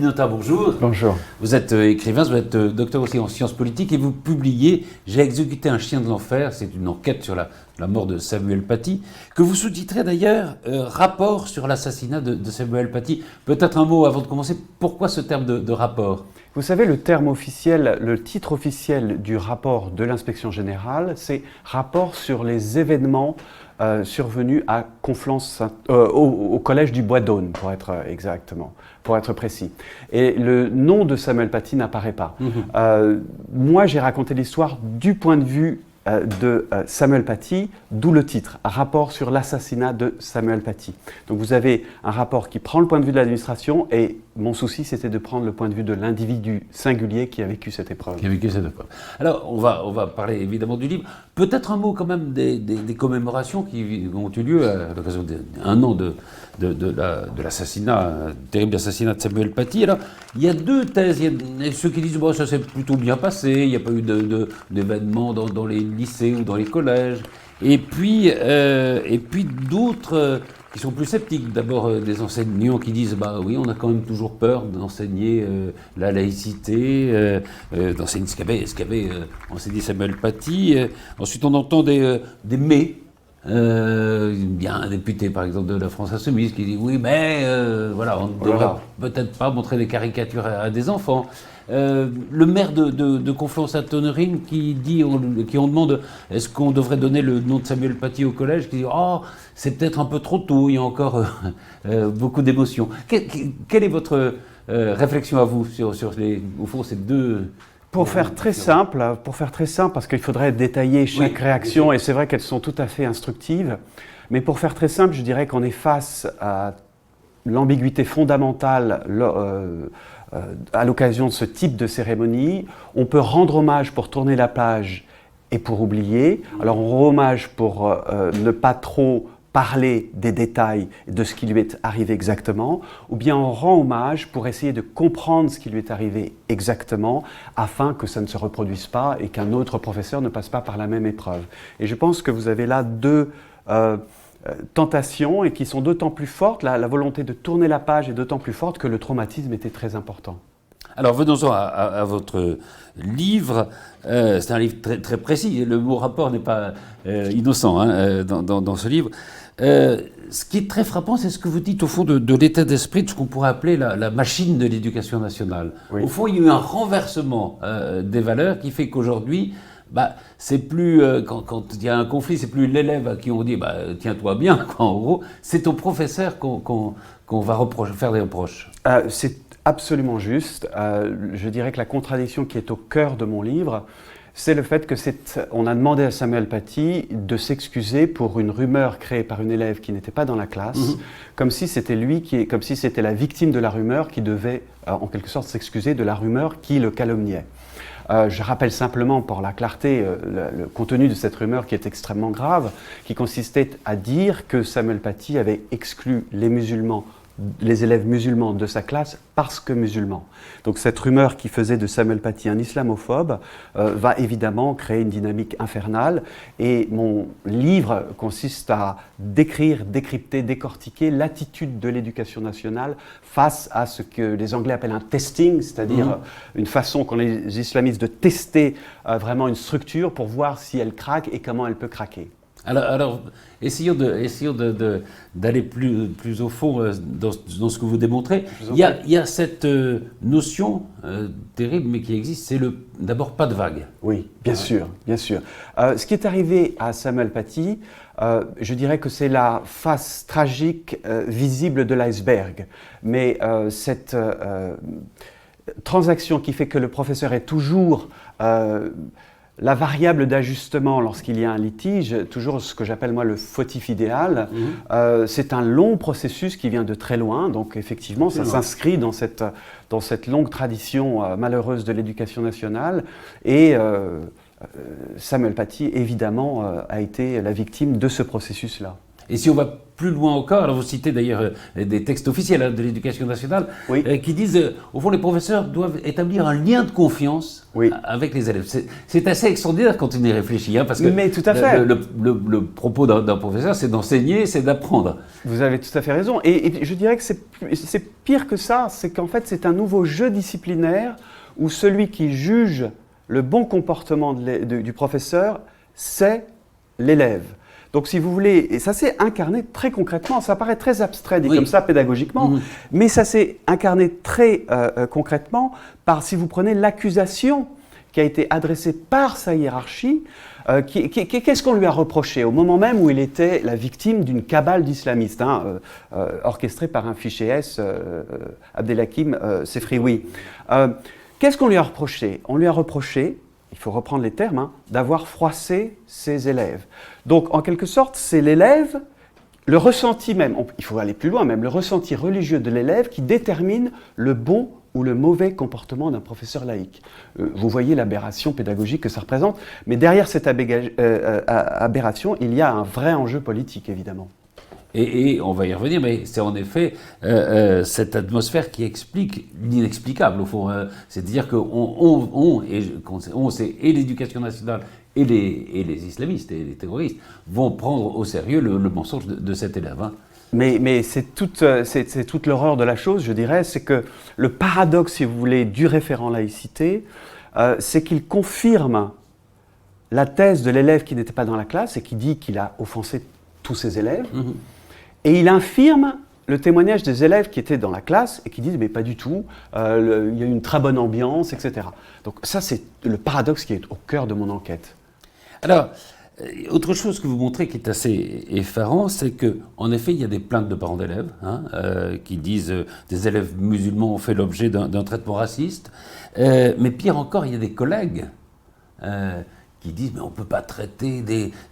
Pinotta, bonjour. Bonjour. Vous êtes écrivain, vous êtes docteur aussi en sciences politiques et vous publiez « J'ai exécuté un chien de l'enfer », c'est une enquête sur la mort de Samuel Paty, que vous sous-titrez d'ailleurs « Rapport sur l'assassinat de Samuel Paty ». Peut-être un mot avant de commencer, pourquoi ce terme de rapport ? Vous savez, le terme officiel, le titre officiel du rapport de l'inspection générale, c'est « Rapport sur les événements survenus à Conflans, au collège du Bois-d'Aune », pour être précis. Et le nom de Samuel Paty n'apparaît pas. Moi, j'ai raconté l'histoire du point de vue de Samuel Paty, d'où le titre, Rapport sur l'assassinat de Samuel Paty. Donc vous avez un rapport qui prend le point de vue de l'administration et mon souci c'était de prendre le point de vue de l'individu singulier qui a vécu cette épreuve. Alors on va parler évidemment du livre, peut-être un mot quand même des commémorations qui ont eu lieu à l'occasion d'un an de l'assassinat, terrible assassinat de Samuel Paty. Alors il y a deux thèses, il y a ceux qui disent bon, ça s'est plutôt bien passé, il n'y a pas eu d'événements dans les lycées ou dans les collèges, et puis d'autres qui sont plus sceptiques. D'abord des enseignants qui disent bah oui, on a quand même toujours peur d'enseigner la laïcité, d'enseigner ce qu'avait enseigné Samuel Paty. Ensuite on entend des mais. Il y a un député par exemple de la France Insoumise qui dit oui mais voilà, on ne devrait peut-être pas montrer des caricatures à des enfants. Le maire de Conflans-Sainte-Honorine qui on demande est-ce qu'on devrait donner le nom de Samuel Paty au collège, qui dit oh c'est peut-être un peu trop tôt, il y a encore beaucoup d'émotions. Quelle est votre réflexion à vous sur au fond ces deux? Pour faire très simple, parce qu'il faudrait détailler chaque réaction, et c'est vrai qu'elles sont tout à fait instructives, mais pour faire très simple, je dirais qu'on est face à l'ambiguïté fondamentale à l'occasion de ce type de cérémonie. On peut rendre hommage pour tourner la page et pour oublier. Alors on rend hommage pour ne pas trop parler des détails de ce qui lui est arrivé exactement, ou bien on rend hommage pour essayer de comprendre ce qui lui est arrivé exactement afin que ça ne se reproduise pas et qu'un autre professeur ne passe pas par la même épreuve. Et je pense que vous avez là deux tentations et qui sont d'autant plus fortes, la volonté de tourner la page est d'autant plus forte que le traumatisme était très important. Alors venons-en à votre livre. C'est un livre très, très précis. Le mot rapport n'est pas innocent dans ce livre. Ce qui est très frappant, c'est ce que vous dites au fond de l'état d'esprit de ce qu'on pourrait appeler la machine de l'éducation nationale. Oui. Au fond, il y a eu un renversement des valeurs qui fait qu'aujourd'hui, c'est plus, quand il y a un conflit, c'est plus l'élève à qui on dit tiens-toi bien, quoi, en gros, c'est au professeur qu'on va faire des reproches. C'est absolument juste. Je dirais que la contradiction qui est au cœur de mon livre, c'est le fait que on a demandé à Samuel Paty de s'excuser pour une rumeur créée par une élève qui n'était pas dans la classe, comme si c'était comme si c'était la victime de la rumeur qui devait en quelque sorte s'excuser de la rumeur qui le calomniait. Je rappelle simplement pour la clarté le contenu de cette rumeur qui est extrêmement grave, qui consistait à dire que Samuel Paty avait exclu les élèves musulmans de sa classe parce que musulmans. Donc cette rumeur qui faisait de Samuel Paty un islamophobe va évidemment créer une dynamique infernale, et mon livre consiste à décrire, décrypter, décortiquer l'attitude de l'éducation nationale face à ce que les Anglais appellent un testing, c'est-à-dire une façon qu'ont les islamistes de tester vraiment une structure pour voir si elle craque et comment elle peut craquer. Alors essayons d'aller plus au fond dans ce que vous démontrez. Il y a cette notion terrible, mais qui existe, c'est d'abord pas de vague. Oui, bien sûr, bien sûr. Ce qui est arrivé à Samuel Paty, je dirais que c'est la face tragique visible de l'iceberg. Mais cette transaction qui fait que le professeur est toujours la variable d'ajustement lorsqu'il y a un litige, toujours ce que j'appelle moi le fautif idéal, c'est un long processus qui vient de très loin, donc effectivement ça s'inscrit dans cette longue tradition malheureuse de l'éducation nationale, et Samuel Paty évidemment a été la victime de ce processus-là. Et si on va plus loin encore, alors vous citez d'ailleurs des textes officiels de l'Éducation nationale qui disent, au fond, les professeurs doivent établir un lien de confiance avec les élèves. C'est assez extraordinaire quand on y réfléchit, hein, parce que mais tout à fait. Le propos d'un professeur, c'est d'enseigner, c'est d'apprendre. Vous avez tout à fait raison. Et je dirais que c'est pire que ça, c'est qu'en fait c'est un nouveau jeu disciplinaire où celui qui juge le bon comportement du professeur, c'est l'élève. Donc si vous voulez, et ça s'est incarné très concrètement, ça paraît très abstrait dit comme ça pédagogiquement, mais ça s'est incarné très concrètement par, si vous prenez l'accusation qui a été adressée par sa hiérarchie, qu'est-ce qu'on lui a reproché au moment même où il était la victime d'une cabale d'islamistes, orchestrée par un fiché S, Abdelhakim Sefrioui. Qu'est-ce qu'on lui a reproché? On lui a reproché, il faut reprendre les termes, d'avoir froissé ses élèves. Donc, en quelque sorte, c'est l'élève, le ressenti même, il faut aller plus loin même, le ressenti religieux de l'élève qui détermine le bon ou le mauvais comportement d'un professeur laïque. Vous voyez l'aberration pédagogique que ça représente, mais derrière cette aberration, il y a un vrai enjeu politique, évidemment. Et on va y revenir, mais c'est en effet cette atmosphère qui explique l'inexplicable, au fond. C'est-à-dire qu'on, c'est et l'éducation nationale et les islamistes et les terroristes vont prendre au sérieux le mensonge de cet élève. Hein. Mais c'est toute l'horreur de la chose, je dirais, c'est que le paradoxe, si vous voulez, du référent laïcité, c'est qu'il confirme la thèse de l'élève qui n'était pas dans la classe et qui dit qu'il a offensé tous ses élèves. Et il infirme le témoignage des élèves qui étaient dans la classe et qui disent « mais pas du tout, il y a une très bonne ambiance, etc. » Donc ça, c'est le paradoxe qui est au cœur de mon enquête. Alors, autre chose que vous montrez qui est assez effarant, c'est qu'en effet, il y a des plaintes de parents d'élèves qui disent des élèves musulmans ont fait l'objet d'un traitement raciste. Mais pire encore, il y a des collègues qui disent mais on ne peut pas traiter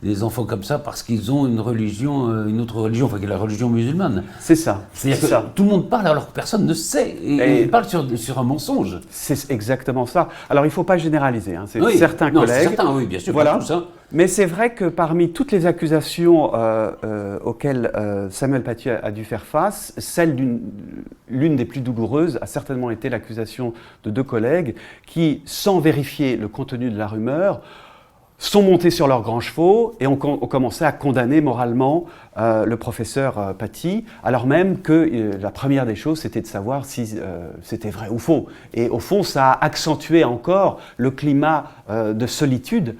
des enfants comme ça parce qu'ils ont une religion, une autre religion, enfin la religion musulmane. C'est ça. C'est-à-dire que tout le monde parle alors que personne ne sait, et parle sur un mensonge. C'est exactement ça. Alors il ne faut pas généraliser, c'est certains collègues. C'est certains, oui, bien sûr, voilà. Pas tous, hein. Mais c'est vrai que parmi toutes les accusations auxquelles Samuel Paty a dû faire face, l'une des plus douloureuses a certainement été l'accusation de 2 collègues qui, sans vérifier le contenu de la rumeur, sont montés sur leurs grands chevaux et ont commencé à condamner moralement le professeur Paty, alors même que la première des choses, c'était de savoir si c'était vrai ou faux. Et au fond, ça a accentué encore le climat de solitude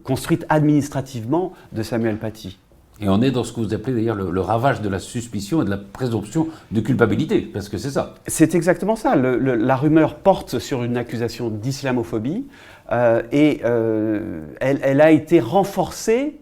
construite administrativement de Samuel Paty. Et on est dans ce que vous appelez d'ailleurs le ravage de la suspicion et de la présomption de culpabilité, parce que c'est ça. C'est exactement ça. La rumeur porte sur une accusation d'islamophobie et elle a été renforcée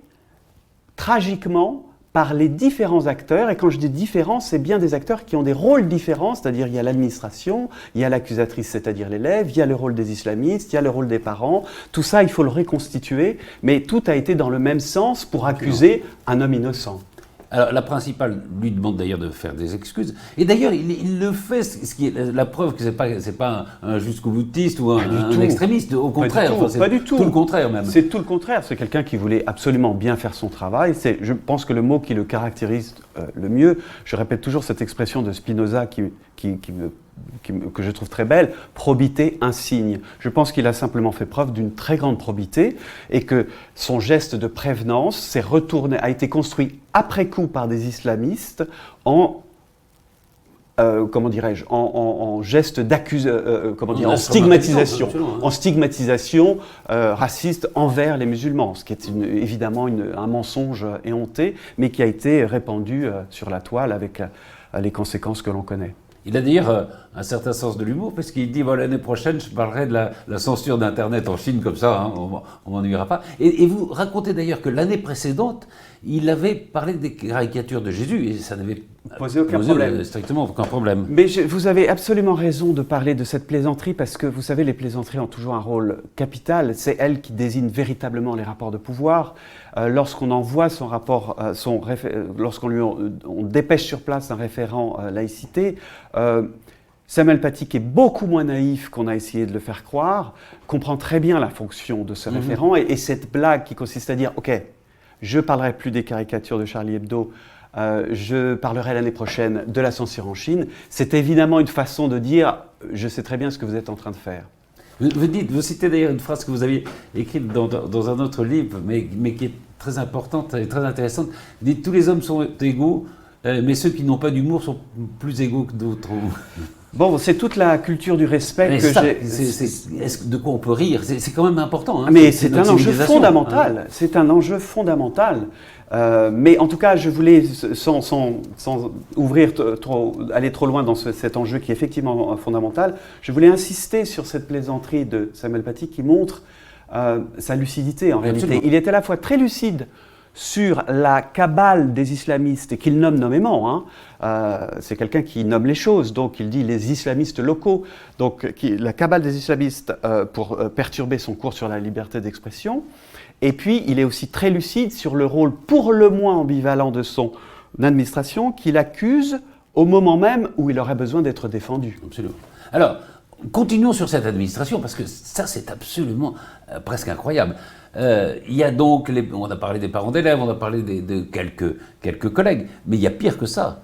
tragiquement par les différents acteurs. Et quand je dis différents, c'est bien des acteurs qui ont des rôles différents, c'est-à-dire il y a l'administration, il y a l'accusatrice, c'est-à-dire l'élève, il y a le rôle des islamistes, il y a le rôle des parents. Tout ça, il faut le reconstituer, mais tout a été dans le même sens pour accuser un homme innocent. Alors, la principale lui demande d'ailleurs de faire des excuses. Et d'ailleurs, il le fait, ce qui est la preuve que c'est pas un jusqu'au boutiste ou un extrémiste. Au contraire, pas du tout. Tout le contraire même. C'est tout le contraire. C'est quelqu'un qui voulait absolument bien faire son travail. Je pense que le mot qui le caractérise le mieux, je répète toujours cette expression de Spinoza que je trouve très belle, probité insigne. Je pense qu'il a simplement fait preuve d'une très grande probité et que son geste de prévenance a été construit après coup par des islamistes en geste en stigmatisation raciste envers les musulmans, ce qui est évidemment un mensonge éhonté, mais qui a été répandu sur la toile avec les conséquences que l'on connaît. Il a d'ailleurs un certain sens de l'humour, parce qu'il dit l'année prochaine, je parlerai de la censure d'Internet en Chine, comme ça, on m'ennuiera pas. Et vous racontez d'ailleurs que l'année précédente, il avait parlé des caricatures de Jésus, et ça n'avait posé aucun problème. Strictement aucun problème. Mais vous avez absolument raison de parler de cette plaisanterie, parce que vous savez, les plaisanteries ont toujours un rôle capital. C'est elles qui désignent véritablement les rapports de pouvoir. Lorsqu'on envoie son rapport, on dépêche sur place un référent laïcité, Samuel Paty, qui est beaucoup moins naïf qu'on a essayé de le faire croire, comprend très bien la fonction de ce référent et cette blague qui consiste à dire « Ok, Je parlerai plus des caricatures de Charlie Hebdo. Je parlerai l'année prochaine de la censure en Chine. C'est évidemment une façon de dire « je sais très bien ce que vous êtes en train de faire ». Vous citez d'ailleurs une phrase que vous aviez écrite dans un autre livre, mais qui est très importante et très intéressante. Vous dites « tous les hommes sont égaux, mais ceux qui n'ont pas d'humour sont plus égaux que d'autres ». Bon, c'est toute la culture du respect mais que j'ai. De quoi on peut rire? C'est quand même important. Hein, mais c'est un enjeu fondamental. Hein. C'est un enjeu fondamental. Mais en tout cas, je voulais, sans aller trop loin dans cet enjeu qui est effectivement fondamental, je voulais insister sur cette plaisanterie de Samuel Paty qui montre sa lucidité en réalité. Absolument. Il est à la fois très lucide sur la cabale des islamistes, et qu'il nomme nommément, hein. C'est quelqu'un qui nomme les choses, donc il dit les islamistes locaux, donc la cabale des islamistes pour perturber son cours sur la liberté d'expression, et puis il est aussi très lucide sur le rôle pour le moins ambivalent de son administration, qu'il accuse au moment même où il aurait besoin d'être défendu. Absolument. Alors, continuons sur cette administration, parce que ça c'est absolument presque incroyable. Il y a donc, on a parlé des parents d'élèves, on a parlé de quelques collègues, mais il y a pire que ça.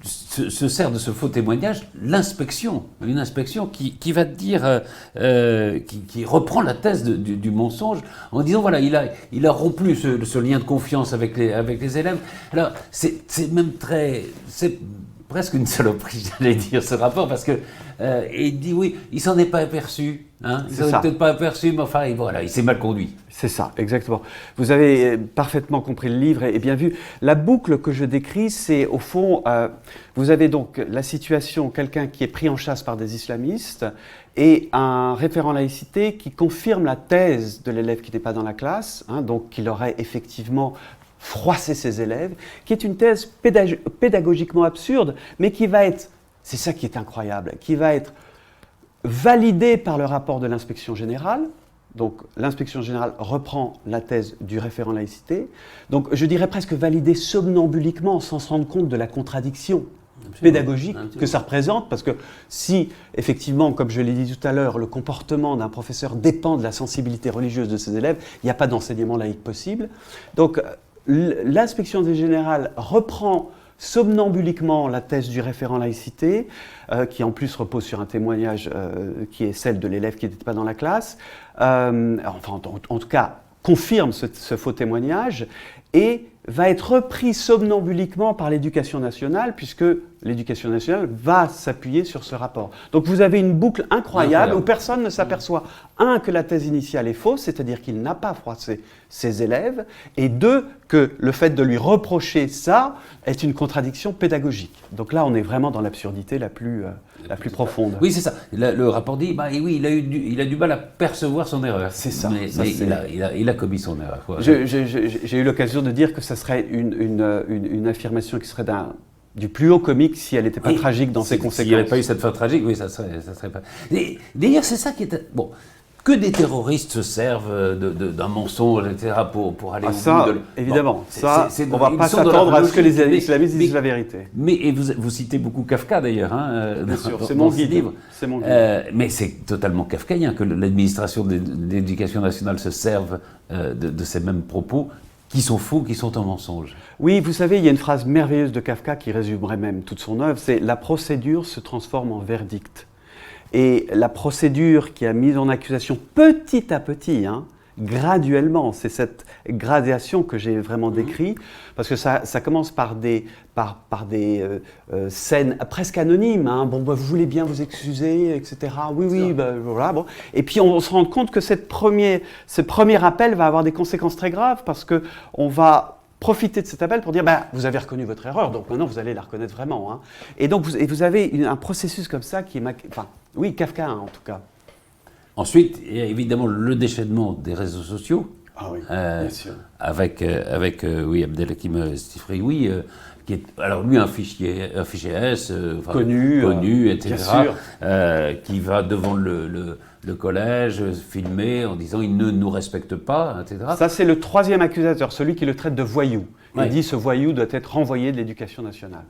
Se sert de ce faux témoignage l'inspection, une inspection qui va dire, qui reprend la thèse du mensonge en disant voilà, il a rompu ce lien de confiance avec les élèves. Alors c'est même c'est presque une saloperie, j'allais dire, ce rapport, parce que il dit oui, il s'en est pas aperçu. Hein, il s'en est peut-être pas aperçu, mais enfin, voilà, il s'est mal conduit. C'est ça, exactement. Vous avez parfaitement compris le livre et bien vu. La boucle que je décris, c'est au fond, vous avez donc la situation, quelqu'un qui est pris en chasse par des islamistes et un référent laïcité qui confirme la thèse de l'élève qui n'était pas dans la classe, hein, donc qu'il aurait effectivement froissé ses élèves, qui est une thèse pédagogiquement absurde, mais qui va être, c'est ça qui est incroyable, qui va être validée par le rapport de l'inspection générale. Donc l'inspection générale reprend la thèse du référent laïcité. Donc je dirais presque validée somnambuliquement sans se rendre compte de la contradiction pédagogique que ça représente, parce que si effectivement, comme je l'ai dit tout à l'heure, le comportement d'un professeur dépend de la sensibilité religieuse de ses élèves, il n'y a pas d'enseignement laïque possible. Donc l'inspection générale reprend somnambuliquement la thèse du référent laïcité, qui en plus repose sur un témoignage qui est celle de l'élève qui n'était pas dans la classe, enfin en tout cas confirme ce faux témoignage, et va être repris somnambuliquement par l'Éducation nationale, puisque l'Éducation nationale va s'appuyer sur ce rapport. Donc vous avez une boucle incroyable où personne ne s'aperçoit, un, que la thèse initiale est fausse, c'est-à-dire qu'il n'a pas froissé ses élèves, et deux, que le fait de lui reprocher ça est une contradiction pédagogique. Donc là, on est vraiment dans l'absurdité la plus profonde. Oui, c'est ça. Le rapport dit, bah, oui, il a du mal à percevoir son erreur. C'est ça. Mais il a commis son erreur. J'ai eu l'occasion de dire que ça serait une affirmation qui serait du plus haut comique si elle n'était pas tragique dans ses conséquences. S'il n'y avait pas eu cette fin tragique, oui, ça serait pas... D'ailleurs, c'est ça qui est... Bon, que des terroristes se servent d'un mensonge, etc., pour aller au bout de... Évidemment, on ne va pas s'attendre à ce que les islamistes disent la vérité. Et vous citez beaucoup Kafka, d'ailleurs. Hein, bien sûr, c'est mon guide. Mais c'est totalement kafkaïen que l'administration de l'Éducation nationale se serve de ces mêmes propos qui sont faux, qui sont un mensonge. Oui, vous savez, il y a une phrase merveilleuse de Kafka qui résumerait même toute son œuvre, c'est « La procédure se transforme en verdict ». Et la procédure qui a mis en accusation petit à petit, hein, graduellement, c'est cette gradation que j'ai vraiment décrit, parce que ça commence par des scènes presque anonymes, hein, bon, bah, vous voulez bien vous excuser, etc. Oui, bah, voilà. Bon. Et puis on se rend compte que ce premier appel va avoir des conséquences très graves, parce qu'on va profiter de cet appel pour dire bah, vous avez reconnu votre erreur, donc maintenant vous allez la reconnaître vraiment. Hein. Et donc vous avez un processus comme ça qui est... Enfin, oui, Kafka en tout cas. Ensuite, il y a évidemment le déchaînement des réseaux sociaux. Ah oui, bien sûr. Avec Abdelhakim Stifrioui, qui est alors lui un fichier S, connu, etc. Bien sûr. Qui va devant le collège filmer en disant il ne nous respecte pas, etc. Ça c'est le troisième accusateur, celui qui le traite de voyou. Il dit ce voyou doit être renvoyé de l'Éducation nationale.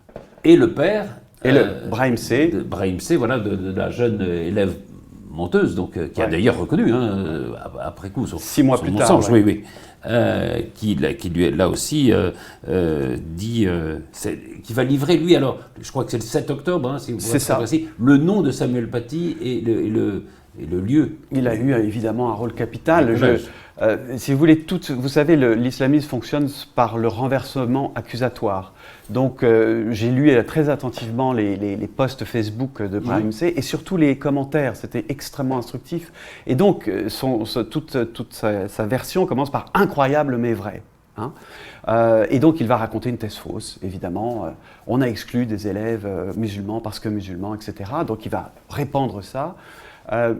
Et le père. Et le Brahim C. Brahim C, voilà, de la jeune élève menteuse, donc, qui a d'ailleurs reconnu, après coup, 6 mois plus tard. Mensonge, oui. Qui lui, là aussi, dit qu'il va livrer, lui, alors, je crois que c'est le 7 octobre, si vous c'est ça. Précis, le nom de Samuel Paty et le lieu. Il a eu évidemment un rôle capital. Si vous voulez, vous savez, l'islamisme fonctionne par le renversement accusatoire. Donc j'ai lu très attentivement les posts Facebook de Brahim C et surtout les commentaires, c'était extrêmement instructif. Et donc toute sa version commence par « incroyable mais vrai ». Et donc il va raconter une thèse fausse, évidemment. On a exclu des élèves musulmans parce que musulmans, etc. Donc il va répandre ça.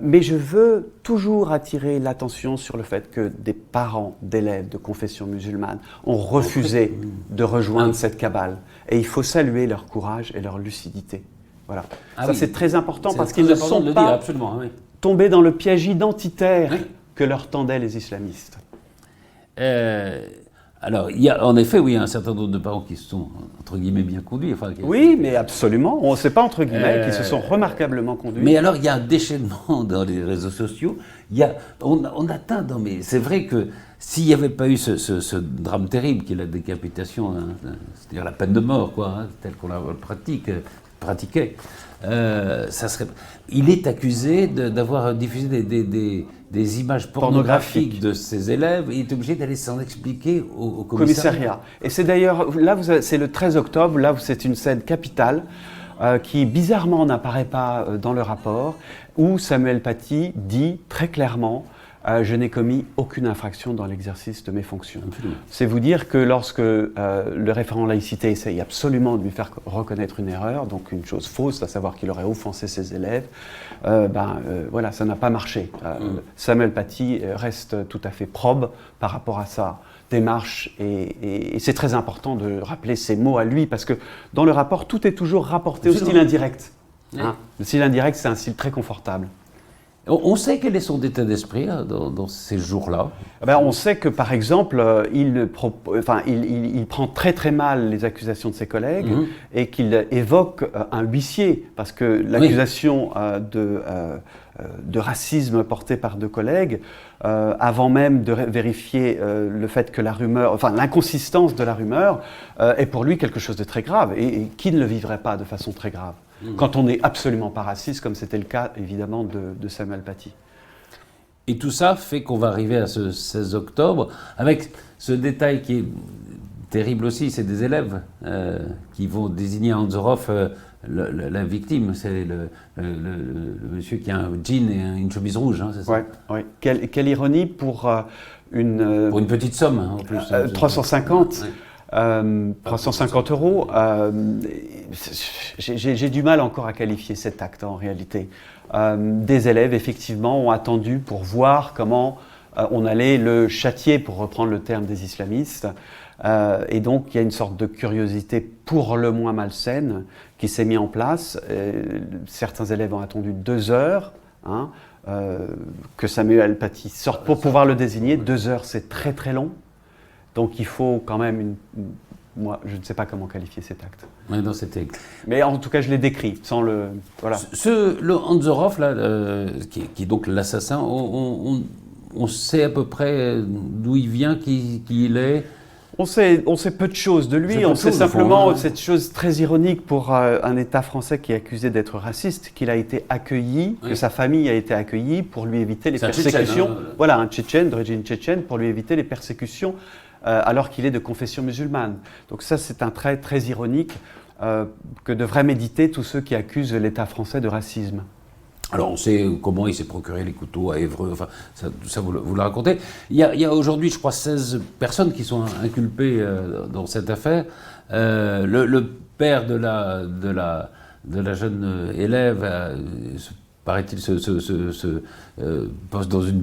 Mais je veux toujours attirer l'attention sur le fait que des parents d'élèves de confession musulmane ont refusé de rejoindre cette cabale. Et il faut saluer leur courage et leur lucidité. Voilà. C'est très important parce qu'ils ne sont pas tombés dans le piège identitaire que leur tendaient les islamistes. Alors, il y a en effet, un certain nombre de parents qui se sont, entre guillemets, bien conduits. Oui, mais absolument. On ne sait pas, entre guillemets, qui se sont remarquablement conduits. Mais alors, il y a un déchaînement dans les réseaux sociaux. On atteint, mais c'est vrai que s'il n'y avait pas eu ce drame terrible qui est la décapitation, c'est-à-dire la peine de mort, telle qu'on la pratiquait, ça serait... Il est accusé d'avoir diffusé des images pornographiques de ses élèves et il est obligé d'aller s'en expliquer au commissariat. Et c'est d'ailleurs, là, c'est le 13 octobre, là, c'est une scène capitale qui, bizarrement, n'apparaît pas dans le rapport, où Samuel Paty dit très clairement je n'ai commis aucune infraction dans l'exercice de mes fonctions. C'est vous dire que lorsque le référent laïcité essaye absolument de lui faire reconnaître une erreur, donc une chose fausse, à savoir qu'il aurait offensé ses élèves, voilà, ça n'a pas marché. Samuel Paty reste tout à fait probe par rapport à sa démarche et c'est très important de rappeler ces mots à lui parce que dans le rapport, tout est toujours rapporté au style indirect. Le style indirect, c'est un style très confortable. On sait quel est son état d'esprit dans ces jours-là. On sait que, par exemple, il prend très très mal les accusations de ses collègues et qu'il évoque un huissier, parce que l'accusation de racisme portée par 2 collègues, avant même de vérifier le fait que la rumeur, l'inconsistance de la rumeur, est pour lui quelque chose de très grave et qui ne le vivrait pas de façon très grave. Quand on n'est absolument pas raciste, comme c'était le cas évidemment de Samuel Paty. Et tout ça fait qu'on va arriver à ce 16 octobre, avec ce détail qui est terrible aussi, c'est des élèves qui vont désigner à Anzorov la victime, c'est le monsieur qui a un jean et une chemise rouge, c'est ça? Oui. Quelle ironie pour une... Pour une petite somme, en plus. 350 350 euros, j'ai du mal encore à qualifier cet acte en réalité. Des élèves, effectivement, ont attendu pour voir comment on allait le châtier, pour reprendre le terme des islamistes. Et donc, il y a une sorte de curiosité pour le moins malsaine qui s'est mise en place. Certains élèves ont attendu 2 heures que Samuel Paty sorte pour pouvoir le désigner. 2 heures, c'est très très long. Donc il faut quand même moi, je ne sais pas comment qualifier cet acte. Oui, non, c'était... Mais en tout cas, je l'ai décrit, sans le... Voilà. Le Anzorov, là, qui est donc l'assassin, on sait à peu près d'où il vient, qui il est. On sait peu de choses de lui, on sait simplement cette chose très ironique pour un État français qui est accusé d'être raciste, qu'il a été accueilli, que sa famille a été accueillie pour lui éviter les persécutions. Voilà, un Tchétchène, d'origine tchétchène, pour lui éviter les persécutions alors qu'il est de confession musulmane. Donc ça, c'est un trait très ironique que devraient méditer tous ceux qui accusent l'État français de racisme. Alors on sait comment il s'est procuré les couteaux à Évreux, enfin ça vous le racontez. Il y a aujourd'hui, je crois, 16 personnes qui sont inculpées dans cette affaire. Le père de la jeune élève, paraît-il, se poste dans une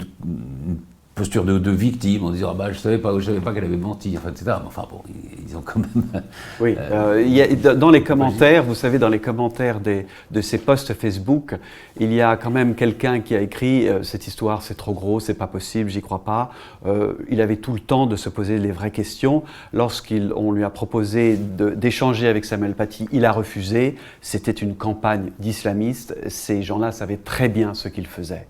posture de victime, en disant « je savais pas qu'elle avait menti », enfin, etc. Mais enfin bon, ils ont quand même... Oui, il y a, dans les commentaires, vous savez, dans les commentaires de ces posts Facebook, il y a quand même quelqu'un qui a écrit « Cette histoire, c'est trop gros, c'est pas possible, j'y crois pas ». Il avait tout le temps de se poser les vraies questions. Lorsqu'on lui a proposé d'échanger avec Samuel Paty, il a refusé. C'était une campagne d'islamistes. Ces gens-là savaient très bien ce qu'ils faisaient.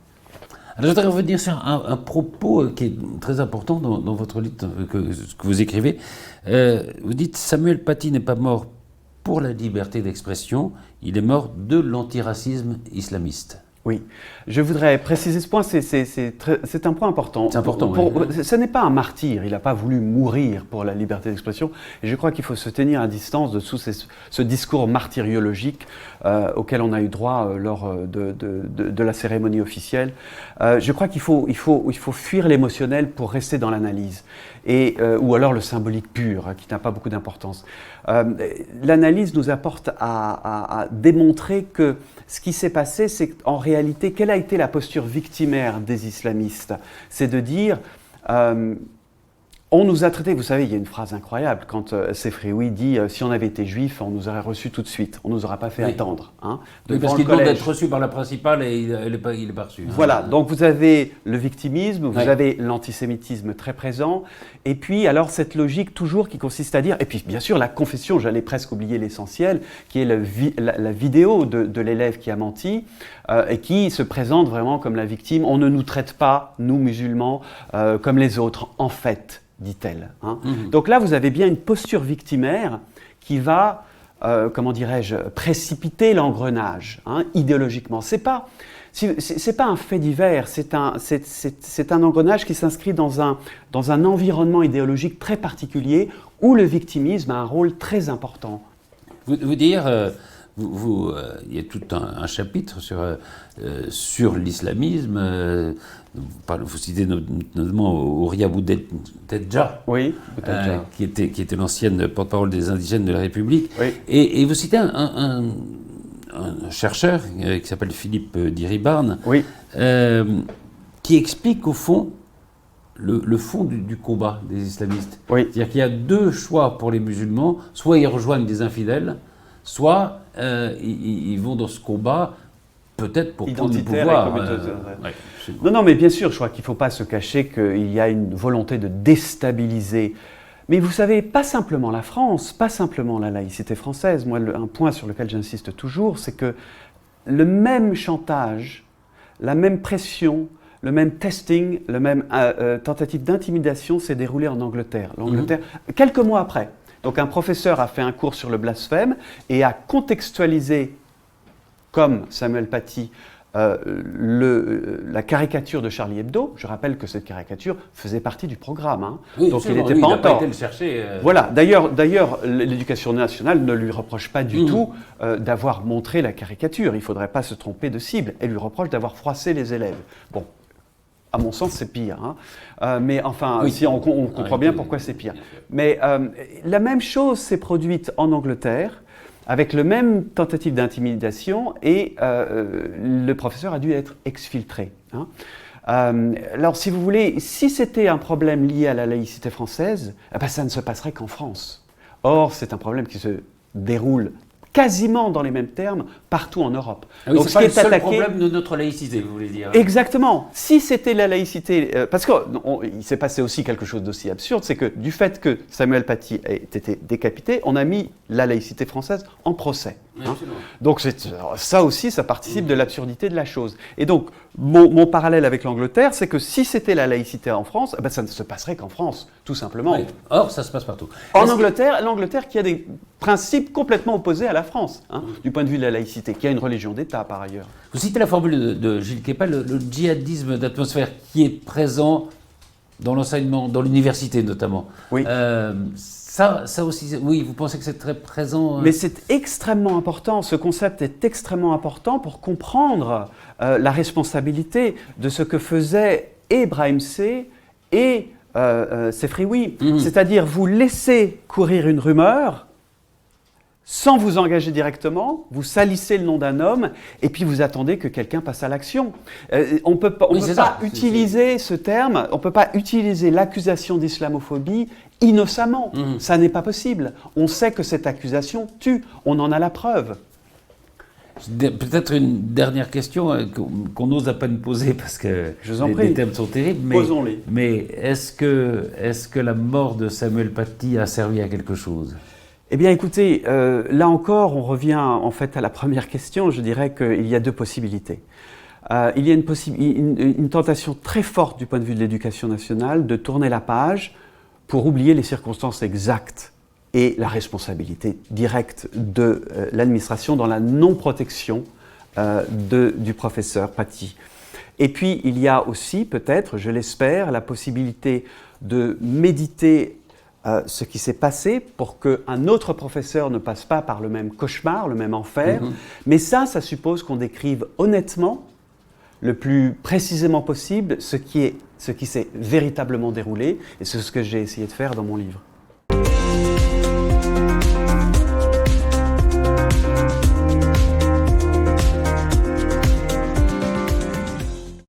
Alors, je voudrais revenir sur un propos qui est très important dans votre livre, ce que vous écrivez. Vous dites « Samuel Paty n'est pas mort pour la liberté d'expression, il est mort de l'antiracisme islamiste ». Oui, je voudrais préciser ce point, c'est un point important. C'est important, oui. Ce n'est pas un martyr, il n'a pas voulu mourir pour la liberté d'expression. Et je crois qu'il faut se tenir à distance de tout ce discours martyriologique auquel on a eu droit lors de la cérémonie officielle. Je crois qu'il faut fuir l'émotionnel pour rester dans l'analyse, ou alors le symbolique pur, qui n'a pas beaucoup d'importance. L'analyse nous apporte à démontrer que ce qui s'est passé, c'est qu'en réalité, quelle a été la posture victimaire des islamistes? C'est de dire, on nous a traités, vous savez, il y a une phrase incroyable, quand Sefrioui dit « si on avait été juif, on nous aurait reçus tout de suite, on ne nous aurait pas fait attendre hein, ». Oui, parce qu'il demande d'être reçu par la principale et il n'est pas reçu. Hein. Voilà, donc vous avez le victimisme, vous avez l'antisémitisme très présent, et puis alors cette logique toujours qui consiste à dire, et puis bien sûr la confession, j'allais presque oublier l'essentiel, qui est la vidéo de l'élève qui a menti, et qui se présente vraiment comme la victime. On ne nous traite pas, nous musulmans, comme les autres, en fait, dit-elle. Hein. Donc là, vous avez bien une posture victimaire qui va, comment dirais-je, précipiter l'engrenage, hein, idéologiquement. C'est pas un fait divers, c'est un engrenage qui s'inscrit dans un environnement idéologique très particulier où le victimisme a un rôle très important. Vous dire... il y a tout un chapitre sur l'islamisme. Vous citez notamment Ouria Boudetdja, oui, qui était l'ancienne porte-parole des indigènes de la République. Oui. Et vous citez un chercheur qui s'appelle Philippe Diribarne, oui. Qui explique au fond le fond du combat des islamistes. Oui. C'est-à-dire qu'il y a deux choix pour les musulmans, soit ils rejoignent des infidèles, soit ils vont dans ce combat peut-être pour prendre le pouvoir. Non, mais bien sûr, je crois qu'il ne faut pas se cacher qu'il y a une volonté de déstabiliser. Mais vous savez, pas simplement la France, pas simplement la laïcité française. Moi, un point sur lequel j'insiste toujours, c'est que le même chantage, la même pression, le même testing, le même tentative d'intimidation s'est déroulé en Angleterre. L'Angleterre, quelques mois après. Donc un professeur a fait un cours sur le blasphème et a contextualisé, comme Samuel Paty, la caricature de Charlie Hebdo. Je rappelle que cette caricature faisait partie du programme. Hein. Oui, donc il n'était pas en tort. Il n'a pas été le chercher. Voilà. D'ailleurs, l'éducation nationale ne lui reproche pas du tout d'avoir montré la caricature. Il ne faudrait pas se tromper de cible. Elle lui reproche d'avoir froissé les élèves. Bon. À mon sens, c'est pire. Hein. Mais enfin, si on comprend bien pourquoi c'est pire. Mais la même chose s'est produite en Angleterre, avec le même tentative d'intimidation, et le professeur a dû être exfiltré. Hein. Alors, si vous voulez, si c'était un problème lié à la laïcité française, eh ben, ça ne se passerait qu'en France. Or, c'est un problème qui se déroule quasiment dans les mêmes termes partout en Europe. Ah oui, donc, c'est pas le seul problème de notre laïcité, vous voulez dire. Exactement. Si c'était la laïcité... parce qu'il s'est passé aussi quelque chose d'aussi absurde, c'est que du fait que Samuel Paty ait été décapité, on a mis la laïcité française en procès. Hein. Donc ça aussi, ça participe de l'absurdité de la chose. Et donc, mon parallèle avec l'Angleterre, c'est que si c'était la laïcité en France, eh ben, ça ne se passerait qu'en France, tout simplement. Oui. Or, ça se passe partout. En Angleterre, l'Angleterre qui a des principes complètement opposés à la France, hein, du point de vue de la laïcité, qui a une religion d'État par ailleurs. Vous citez la formule de Gilles Kepel, le djihadisme d'atmosphère qui est présent dans l'enseignement, dans l'université notamment. Oui. Ça aussi, oui, vous pensez que c'est très présent Mais c'est extrêmement important, ce concept est extrêmement important pour comprendre la responsabilité de ce que faisaient et Brahim C. et Sefrioui. C'est-à-dire, vous laissez courir une rumeur, sans vous engager directement, vous salissez le nom d'un homme et puis vous attendez que quelqu'un passe à l'action. On ne peut pas utiliser ce terme, on ne peut pas utiliser l'accusation d'islamophobie innocemment. Ça n'est pas possible. On sait que cette accusation tue, on en a la preuve. Peut-être une dernière question qu'on n'ose à peine poser parce que les thèmes sont terribles. Posons-les. Mais est-ce que la mort de Samuel Paty a servi à quelque chose ? Eh bien écoutez, là encore, on revient en fait à la première question. Je dirais qu'il y a deux possibilités. Il y a une tentation très forte du point de vue de l'éducation nationale de tourner la page pour oublier les circonstances exactes et la responsabilité directe de l'administration dans la non-protection du professeur Paty. Et puis il y a aussi peut-être, je l'espère, la possibilité de méditer ce qui s'est passé pour qu'un autre professeur ne passe pas par le même cauchemar, le même enfer. Mais ça suppose qu'on décrive honnêtement, le plus précisément possible, ce qui s'est véritablement déroulé. Et c'est ce que j'ai essayé de faire dans mon livre.